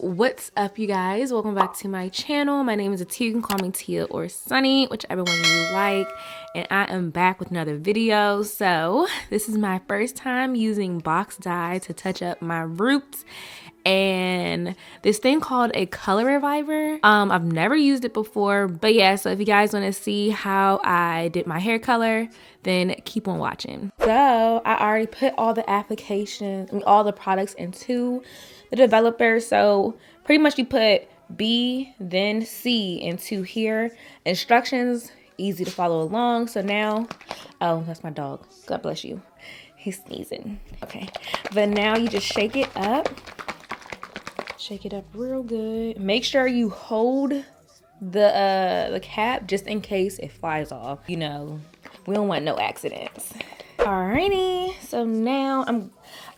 What's up, you guys? Welcome back to my channel. My name is Atia. You can call me Tia or Sunny, whichever one you like. And I am back with another video. So this is my first time using box dye to touch up my roots. And this thing called a color reviver. I've never used it before, but yeah, so if you guys want to see how I did my hair color, then keep on watching. So I already put all the applications, all the products into the developer. So pretty much you put B, then C into here. Instructions, easy to follow along. So now, oh, that's my dog. God bless you. He's sneezing. Okay, but now you just shake it up. Shake it up real good. Make sure you hold the cap just in case it flies off. You know, we don't want no accidents. Alrighty, so now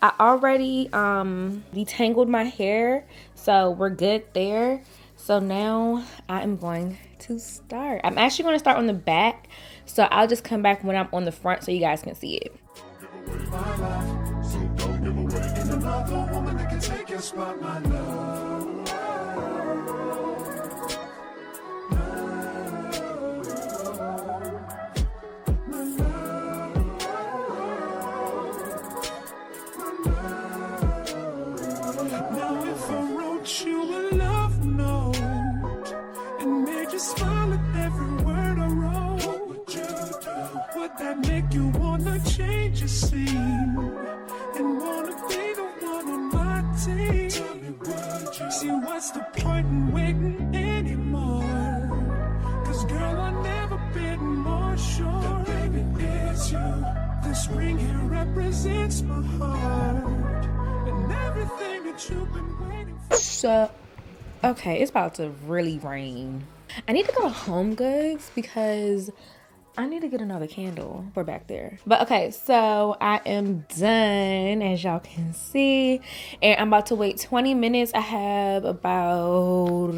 I already detangled my hair, so we're good there. So now I am going to start. I'm actually going to start on the back, so I'll just come back when I'm on the front so you guys can see it. Another woman that can take your spot, my love. Now if I wrote you a love note and made you smile at every word I wrote, what would you do? Would that make you wanna change your scene and wanna be the one on my team? Tell me, would you? See, what's the point in waiting anymore? Cause girl, I've never been more sure that baby it's you. This ring here represents my heart and everything that you've been waiting for. So, okay, it's about to really rain. I need to go to Home Goods because I need to get another candle for back there. But okay, so I am done, as y'all can see. And I'm about to wait 20 minutes. I have about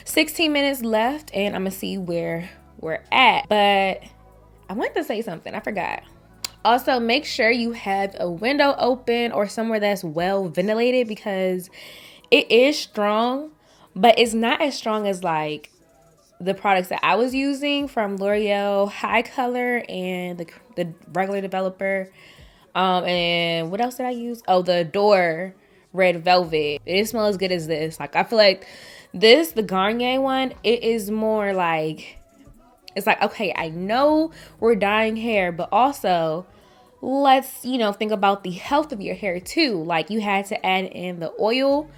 16 minutes left, and I'm gonna see where we're at. But I wanted to say something, I forgot. Also, make sure you have a window open or somewhere that's well ventilated because it is strong, but it's not as strong as like the products that I was using from L'Oreal High Color and the regular developer. And what else did I use? Oh, the Door Red Velvet. It didn't smell as good as this. Like, I feel like this, the Garnier one, it is more like, it's like, okay, I know we're dyeing hair, but also let's, you know, think about the health of your hair too. Like, you had to add in the oil,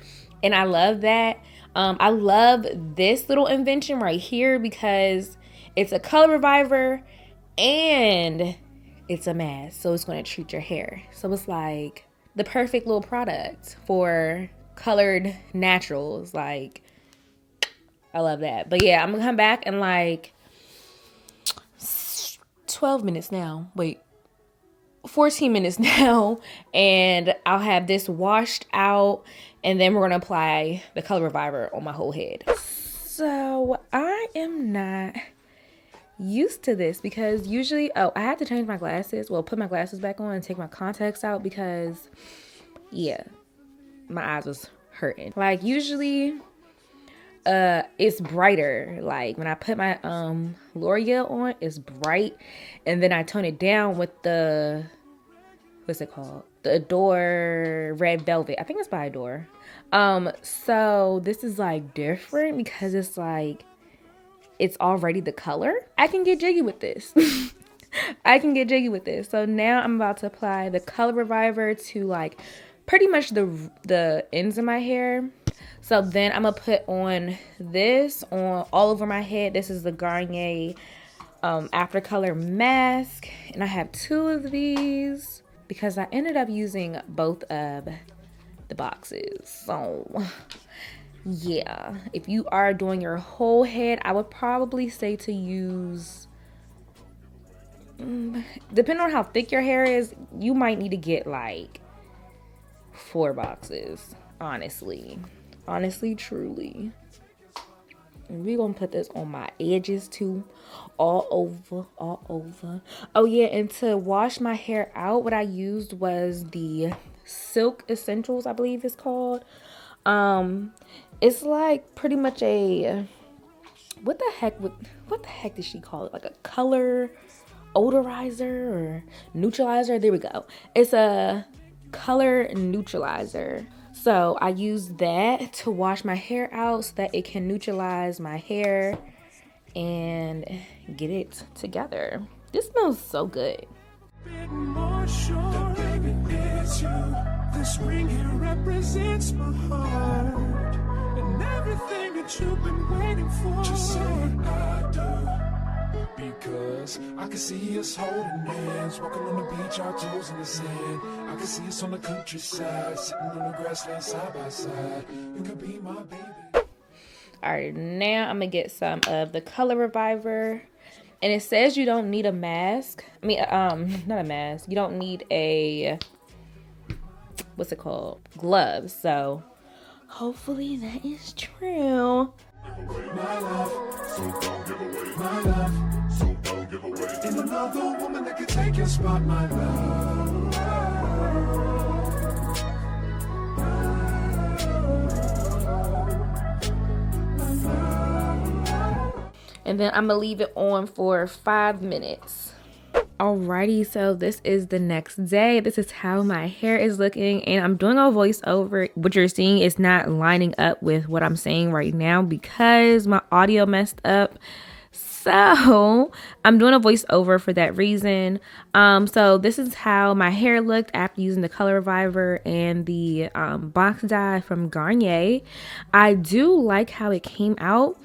and I love that. I love this little invention right here because it's a color reviver and it's a mask, so it's going to treat your hair. So it's like the perfect little product for colored naturals. Like, I love that. But yeah, I'm gonna come back in like 12 minutes now. Wait, 14 minutes now, and I'll have this washed out, and then we're gonna apply the color reviver on my whole head. So I am not used to this because usually, oh, I had to change my glasses. Well, put my glasses back on and take my contacts out because, yeah, my eyes was hurting. Like, usually it's brighter. Like, when I put my L'Oreal on, it's bright, and then I tone it down with the, what's it called, the Adore Red Velvet. I think it's by Adore. So this is like different because it's like it's already the color. I can get jiggy with this. I can get jiggy with this. So now I'm about to apply the color reviver to like pretty much the ends of my hair. So then I'm gonna put on this on all over my head. This is the Garnier After Color mask, and I have 2 of these because I ended up using both of the boxes. So yeah, if you are doing your whole head, I would probably say to use, depending on how thick your hair is, you might need to get like 4 boxes, honestly, truly. And we're gonna put this on my edges too, all over. Oh yeah, and to wash my hair out, what I used was the Silk Essentials, I believe it's called. It's like pretty much a, what the heck did she call it? Like a color odorizer or neutralizer. There we go. It's a color neutralizer. So I use that to wash my hair out so that it can neutralize my hair and get it together. This smells so good. This ring here represents my heart and everything that you've been waiting for. Just say I do, because I can see us holding hands, walking on the beach, our toes in the sand. I can see us on the countryside, sitting on the grassland side by side. You could be my baby. All right, now I'm gonna get some of the Color Reviver. And it says you don't need a mask. I mean, not a mask. You don't need a, what's it called? Gloves. So hopefully that is true. My love, so don't give away my love, so don't give away. And another woman that can take your spot, my love. And then I'm gonna leave it on for 5 minutes. Alrighty, so this is the next day. This is how my hair is looking, and I'm doing a voiceover. What you're seeing is not lining up with what I'm saying right now because my audio messed up. So I'm doing a voiceover for that reason. So this is how my hair looked after using the Color Reviver and the box dye from Garnier. I do like how it came out.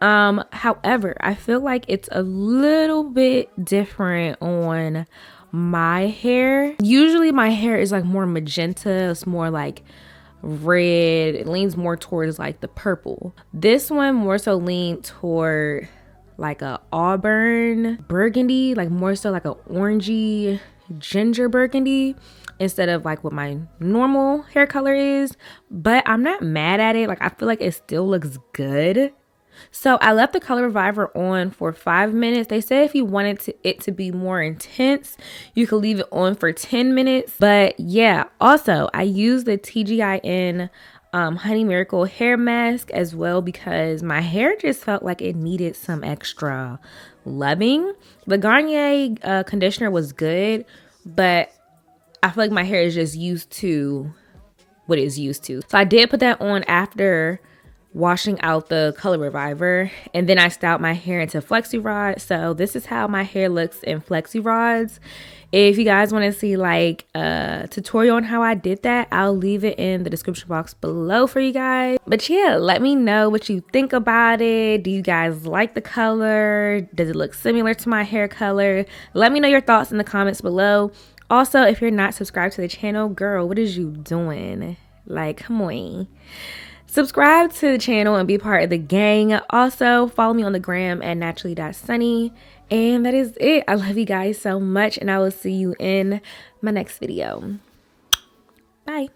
However, I feel like it's a little bit different on my hair. Usually my hair is like more magenta. It's more like red. It leans more towards like the purple. This one more so leaned toward like a auburn burgundy, like more so like a orangey ginger burgundy instead of like what my normal hair color is. But I'm not mad at it. Like I feel like it still looks good. So I left the Color Reviver on for 5 minutes. They said if you wanted it to be more intense, you could leave it on for 10 minutes. But yeah, also I used the TGIN Honey Miracle hair mask as well because my hair just felt like it needed some extra loving. The Garnier conditioner was good, but I feel like my hair is just used to what it's used to. So I did put that on after washing out the Color Reviver, and then I styled my hair into flexi rods. So this is how my hair looks in flexi rods. If you guys want to see like a tutorial on how I did that, I'll leave it in the description box below for you guys. But yeah, let me know what you think about it. Do you guys like the color? Does it look similar to my hair color? Let me know your thoughts in the comments below. Also, if you're not subscribed to the channel, girl, what is you doing? Like, come on. Subscribe to the channel and be part of the gang. Also, follow me on the gram at naturally.sunny. And that is it. I love you guys so much, and I will see you in my next video. Bye.